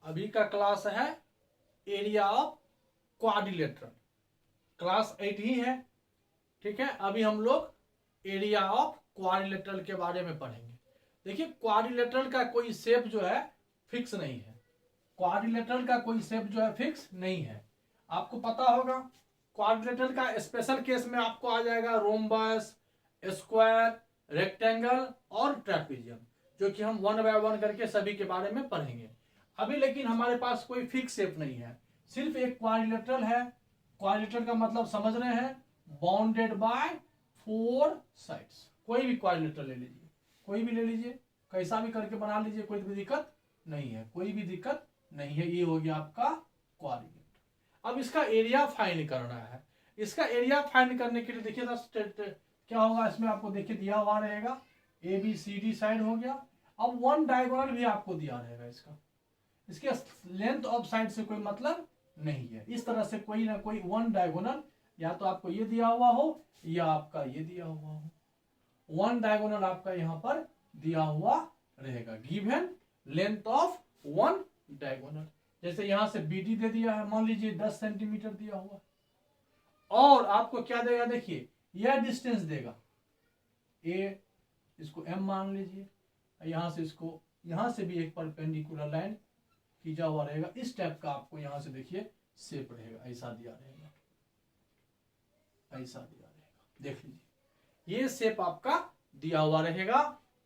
अभी का क्लास है एरिया ऑफ क्वाड्रिलेटरल, क्लास 8 ही है। ठीक है, अभी हम लोग एरिया ऑफ क्वाड्रिलेटरल के बारे में पढ़ेंगे। देखिए क्वाड्रिलेटरल का कोई शेप जो है फिक्स नहीं है, क्वाड्रिलेटरल का कोई शेप जो है फिक्स नहीं है। आपको पता होगा क्वाड्रिलेटरल का स्पेशल केस में आपको आ जाएगा रोम्बस, स्क्वायर, रेक्टेंगल और ट्रेपेजियम, जो कि हम वन बाय वन करके सभी के बारे में पढ़ेंगे। अभी लेकिन हमारे पास कोई फिक्स शेप नहीं है, सिर्फ एक क्वाड्रिलेटरल है। क्वाड्रिलेटरल का मतलब समझ रहे हैं, बाउंडेड बाय 4 साइड्स। कोई भी क्वाड्रिलेटरल ले लीजिए, कोई भी ले लीजिए, कैसा भी करके बना लीजिए, कोई भी दिक्कत नहीं है, कोई भी दिक्कत नहीं है। ये हो गया आपका क्वाड्रिलेटरल। अब इसका एरिया फाइंड करना है। इसका एरिया फाइंड करने के लिए देखिए क्या होगा, इसमें आपको देखिए दिया हुआ रहेगा A B C D side हो गया। अब वन डायगोनल भी आपको दिया रहेगा, इसके लेंथ ऑफ साइड से कोई मतलब नहीं है। इस तरह से कोई ना कोई वन डायगोनल, या तो आपको ये दिया हुआ हो या आपका ये दिया हुआ हो, वन डायगोनल आपका यहां पर दिया हुआ रहेगा, given length of one diagonal. जैसे यहां से बीडी दे दिया है, मान लीजिए 10 सेंटीमीटर दिया हुआ, और आपको क्या देगा, देखिए यह डिस्टेंस देगा ए, इसको एम मान लीजिए, यहां से इसको, यहां से भी एक परपेंडिकुलर लाइन खींचा हुआ रहेगा। इस टाइप का आपको यहां से देखिए शेप रहेगा, ऐसा दिया रहेगा, ऐसा दिया रहेगा, देख लीजिए ये शेप आपका दिया हुआ रहेगा,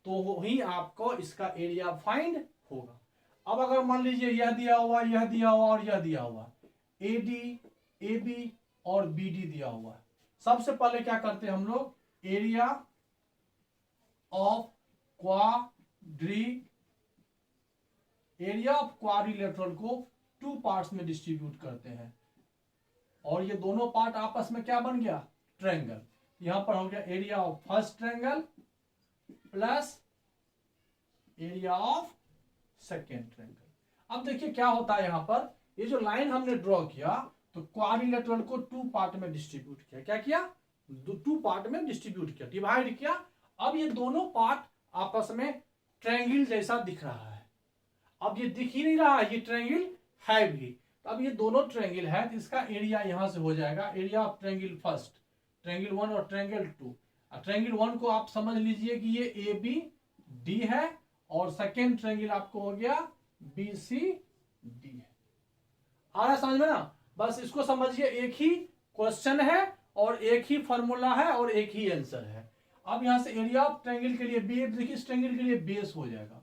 तो ही आपको इसका एरिया फाइंड होगा। अब अगर मान लीजिए यह दिया हुआ, यह दिया हुआ और यह दिया हुआ, ए डी, ए बी और बी डी दिया हुआ है, सबसे पहले क्या करते हैं हम लोग, एरिया ऑफ क्वाड्रिलेटरल को 2 पार्ट्स में डिस्ट्रीब्यूट करते हैं, और ये दोनों पार्ट आपस में क्या बन गया, ट्रायंगल। यहां पर हो गया area of first triangle plus area of second triangle. अब देखिए क्या होता है, यहां पर ये जो लाइन हमने ड्रॉ किया, तो क्वाड्रिलेटरल को 2 पार्ट में डिस्ट्रीब्यूट किया। क्या किया, 2 पार्ट में डिस्ट्रीब्यूट किया, डिवाइड किया। अब ये दोनों पार्ट आपस में ट्रायंगल जैसा दिख रहा है। अब ये दिख ही नहीं रहा है, ये ट्रायंगल है भी। तो अब ये दोनों ट्रायंगल है, तो इसका एरिया यहां से हो जाएगा area of triangle first, triangle 1 और ट्रायंगल 2। ट्रायंगल 1 को आप समझ लीजिए कि ये ए बी डी है, और सेकेंड ट्रायंगल आपको हो गया बी सी डी है। आ रहा है समझ में ना, बस इसको समझिए, एक ही क्वेश्चन है और एक ही फॉर्मूला है और एक ही आंसर है। अब यहां से एरिया ऑफ ट्रायंगल के लिए बी, देखिए इस ट्रायंगल के लिए बेस हो जाएगा,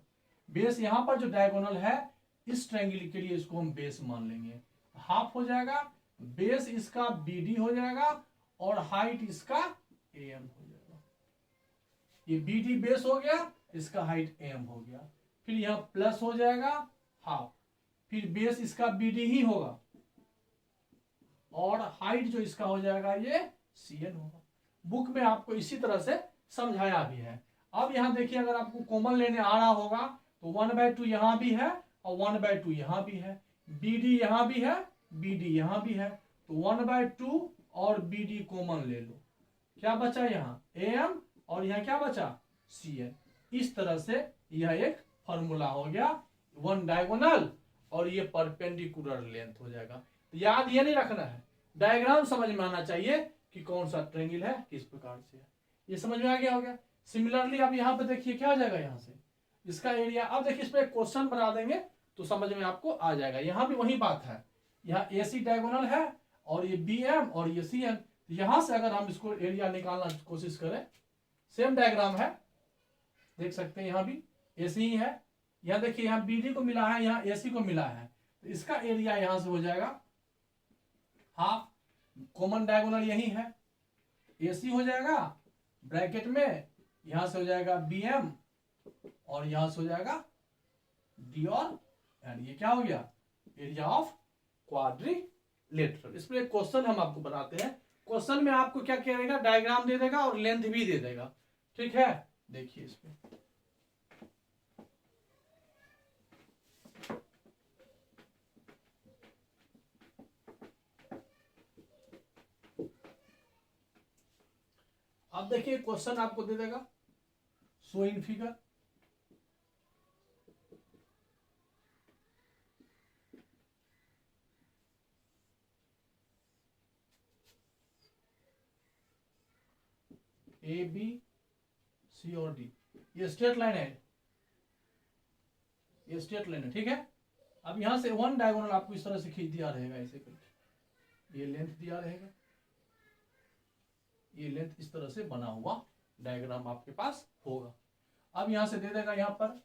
बेस यहां पर जो डायगोनल है इस ट्रायंगल के लिए इसको हम बेस मान लेंगे, हाफ हो जाएगा, बेस इसका बी डी हो जाएगा और हाइट इसका ए एम हो जाएगा। ये बी डी बेस हो गया, इसका हाइट एम हो गया, फिर यहां प्लस हो जाएगा हाफ, फिर बेस इसका बी डी ही होगा और हाइट जो इसका हो जाएगा ये सी एन होगा। बुक में आपको इसी तरह से समझाया भी है। अब यहां देखिए, अगर आपको कॉमन लेने आ रहा होगा तो 1/2 यहां भी है और 1/2 यहां भी है, बी डी यहां भी है, बी डी यहां भी है, तो 1/2 और बी डी कॉमन ले लो, क्या बचा यहाँ ए एम और यहाँ क्या बचा सी एन। इस तरह से यह एक फॉर्मूला हो गया, वन डायगोनल और ये परपेंडिकुलर लेंथ हो जाएगा। तो याद ये नहीं रखना है, डायग्राम समझ में आना चाहिए कि कौन सा ट्रायंगल है, किस प्रकार से है, ये समझ में आ गया हो गया। सिमिलरली अब यहाँ पे देखिए क्या हो जाएगा, यहाँ से इसका एरिया, अब देखिए इस पर क्वेश्चन बना देंगे तो समझ में आपको आ जाएगा। यहाँ भी वही बात है, यहाँ ए सी डायगोनल है और ये बी एम और ये सी एन, तो यहां से अगर हम इसको एरिया निकालना की कोशिश करें, सेम डायग्राम है, देख सकते हैं यहाँ भी ए सी ही है, यहाँ देखिए यहाँ बी डी को मिला है, यहाँ ए सी को मिला है, तो इसका एरिया यहां से हो जाएगा हाफ, कॉमन डायगोनल यही है, ए सी हो जाएगा ब्रैकेट में, यहां से हो जाएगा बी एम और यहां से हो जाएगा डी और एंड, ये क्या हो गया एरिया ऑफ क्वाड्रिलेटरल। इस पर एक क्वेश्चन हम आपको बनाते हैं, क्वेश्चन में आपको क्या करेगा, डायग्राम दे देगा और लेंथ भी दे देगा, ठीक है। देखिए इस पे अब देखिए क्वेश्चन आपको दे देगा, show in figure, A B C और डी, ये स्ट्रेट लाइन है, ये स्ट्रेट लाइन है, ठीक है। अब यहां से वन डायगोनल आपको इस तरह से खींच दिया रहेगा, ऐसे करके ये लेंथ दिया रहेगा, ये लेंथ इस तरह से बना हुआ डायग्राम आपके पास होगा। अब यहां से दे देगा यहां पर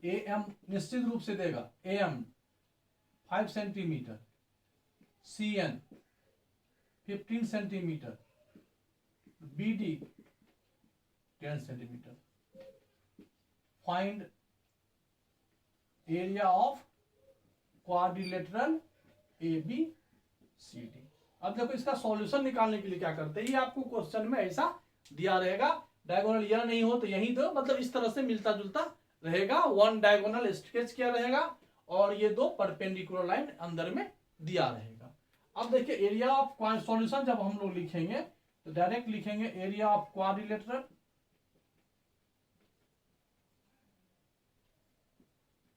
ए एम निश्चित रूप से देगा, A M 5 centimetre, C N 15 centimetre, B D 10 centimetre. Find area of quadrilateral A B C D. अब देखो इसका सॉल्यूशन निकालने के लिए क्या करते हैं, ये आपको क्वेश्चन में ऐसा दिया रहेगा, डायगोनल यह नहीं हो तो यही दो, मतलब इस तरह से मिलता जुलता रहेगा, वन डायगोनल स्केच किया रहेगा और ये दो परपेंडिकुलर लाइन अंदर में दिया रहेगा। अब देखिए एरिया ऑफ सॉल्यूशन जब हम लोग लिखेंगे तो डायरेक्ट लिखेंगे area of quadrilateral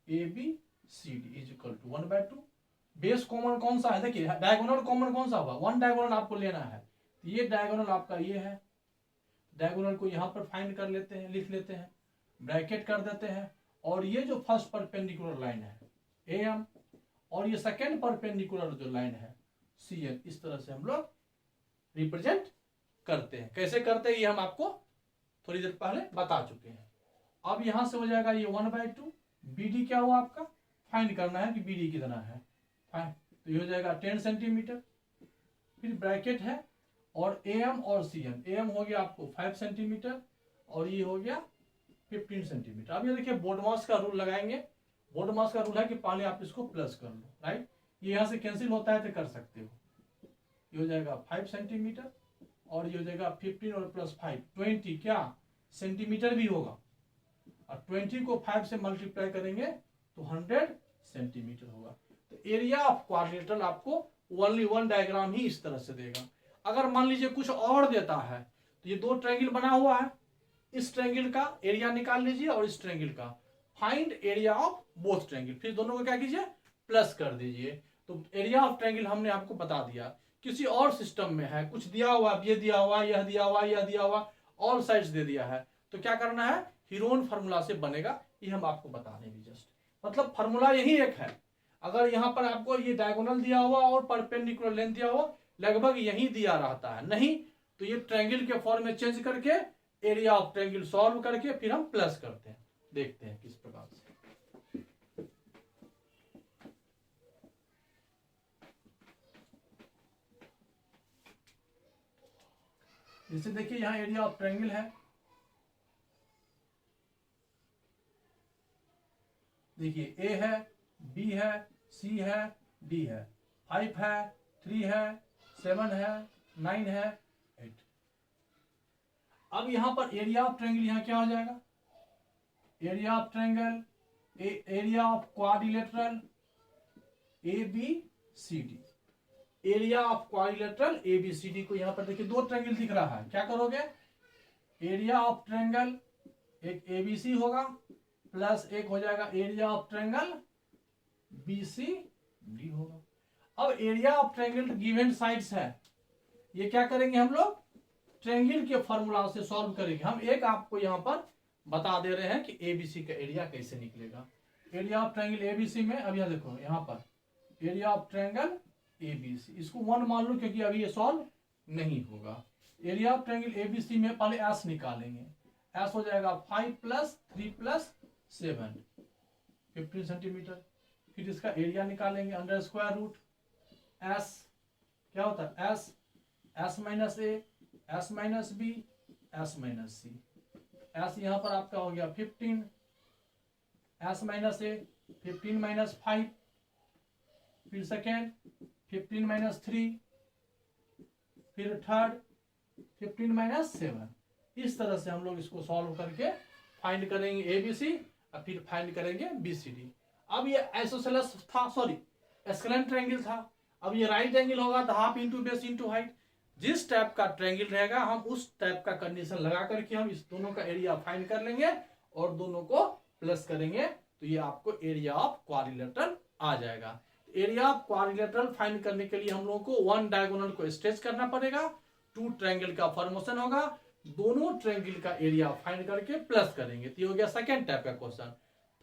A B C D is equal to 1/2। Base common कौन सा है, देखिए डायगोनल कॉमन कौन सा होगा, वन डायगोनल आपको लेना है, तो ये डायगोनल आपका ये है, डायगोनल को यहां पर फाइंड कर लेते हैं, लिख लेते हैं, ब्रैकेट कर देते हैं, और ये जो फर्स्ट परपेंडिकुलर लाइन है ए एम और ये सेकेंड परपेंडिकुलर जो लाइन है सी एन, इस तरह से हम लोग रिप्रेजेंट करते हैं। कैसे करते हैं ये हम आपको थोड़ी देर पहले बता चुके हैं। अब यहां से हो जाएगा ये 1/2, बी डी क्या हुआ आपका, फाइंड करना है कि बी डी कितना है, फाइन, तो ये हो जाएगा 10 सेंटीमीटर, फिर ब्रैकेट है और ए एम और सी एम, ए एम हो गया आपको 5 सेंटीमीटर और ये हो गया 15 सेंटीमीटर। अब ये देखिए बोडमास का रूल लगाएंगे, बोडमास का रूल है कि पहले आप इसको प्लस कर लो, राइट, ये यहां से कैंसिल होता है तो कर सकते हो, ये हो जाएगा 5 सेंटीमीटर और ये हो जाएगा 15 और प्लस 5 20 क्या सेंटीमीटर भी होगा, और 20 को 5 से मल्टीप्लाई करेंगे तो 100 सेंटीमीटर होगा। तो एरिया ऑफ क्वाड्रिलेटरल आपको ओनली वन डायग्राम ही इस तरह से देगा। अगर मान लीजिए कुछ और देता है तो ये दो ट्रायंगल बना हुआ है, इस ट्रायंगल का एरिया निकाल लीजिए और इस ट्रायंगल का, find area of both triangle, फिर दोनों को क्या कीजिए प्लस कर दीजिए। तो एरिया ऑफ ट्रायंगल हमने आपको बता दिया। किसी और सिस्टम में है कुछ दिया हुआ, ये दिया हुआ, यह दिया हुआ, यह दिया हुआ, ऑल साइड्स दे दिया है, तो क्या करना है, हीरोन फार्मूला से बनेगा, ये हम आपको बता देंगे जस्ट, मतलब फार्मूला यही एक है। अगर यहाँ पर आपको ये डायगोनल दिया हुआ और परपेंडिकुलर लेंथ दिया हुआ लगभग यही दिया रहता है, नहीं तो ये ट्रायंगल के फॉर्म में चेंज करके एरिया ऑफ ट्रायंगल सॉल्व करके फिर हम प्लस करते हैं। देखते हैं किस प्रकार से। जैसे देखिए यहां एरिया ऑफ ट्रायंगल है, देखिए ए है, बी है, सी है, डी है, 5 है, 3 है, 7 है, 9 है, 8। अब यहां पर एरिया ऑफ ट्रायंगल यहां क्या हो जाएगा, area of triangle area of quadrilateral A B C D, area of quadrilateral A B C D को यहां पर देखिए दो ट्रायंगल दिख रहा है, क्या करोगे, एरिया ऑफ ट्रायंगल एक ए बी सी होगा प्लस एक हो जाएगा area of triangle B C D होगा। अब area of triangle given sides है, ये क्या करेंगे हम लोग ट्रायंगल के फॉर्मूला से सॉल्व करेंगे। हम एक आपको यहां पर बता दे रहे हैं कि एबीसी का एरिया कैसे निकलेगा। एरिया ऑफ ट्रायंगल एबीसी में अब यहां देखो, यहां पर एरिया ऑफ ट्रायंगल एबीसी, इसको 1 मान लो क्योंकि अभी ये सॉल्व नहीं होगा। एरिया ऑफ ट्रायंगल एबीसी में पहले एस निकालेंगे, एस हो जाएगा 5 + 3 + 7 15 सेंटीमीटर। फिर इसका एरिया निकालेंगे अंडर स्क्वायर रूट एस, क्या होता है S, S minus A, S minus B, S minus C. S यहां पर आपका हो गया 15, एस माइनस ए 15 - 5, फिर सेकेंड 15 - 3, फिर थर्ड 15 - 7। इस तरह से हम लोग इसको सॉल्व करके फाइंड करेंगे एबीसी और फिर फाइंड करेंगे बीसीडी। अब ये आइसोसेलेस था, सॉरी एस्केलेन ट्रायंगल था, अब ये राइट एंगल होगा तो half into base into height. जिस टाइप का ट्रायंगल रहेगा हम उस टाइप का कंडीशन लगा करके हम इस दोनों का एरिया फाइंड कर लेंगे और दोनों को प्लस करेंगे, तो ये आपको एरिया ऑफ क्वाड्रिलेटरल आ जाएगा। एरिया ऑफ क्वाड्रिलेटरल फाइंड करने के लिए हम लोगों को वन डायगोनल को स्ट्रेच करना पड़ेगा, टू ट्रायंगल का फॉर्मेशन होगा, दोनों ट्रायंगल का एरिया फाइंड करके प्लस करेंगे। तो ये हो गया सेकंड टाइप का क्वेश्चन।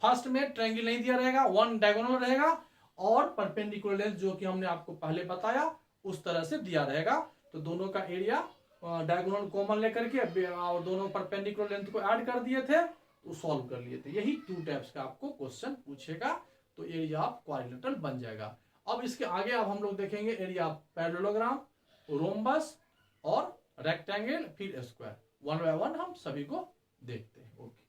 फर्स्ट में ट्रायंगल नहीं दिया रहेगा, वन डायगोनल रहेगा और परपेंडिकुलर लेंथ जो कि हमने आपको पहले बताया उस तरह से दिया रहेगा। तो दोनों का एरिया डायगोनल कॉमन लेकर के और दोनों परपेंडिकुलर लेंथ को ऐड कर दिए थे तो सॉल्व कर लिए थे। यही टू टाइप्स का आपको क्वेश्चन पूछेगा, तो एरिया ऑफ क्वाड्रिलेटरल बन जाएगा। अब इसके आगे अब हम लोग देखेंगे एरिया ऑफ पैरेललोग्राम, रोम्बस और रेक्टेंगल, फिर स्क्वायर। वन बाय वन हम सभी को देखते हैं। ओके।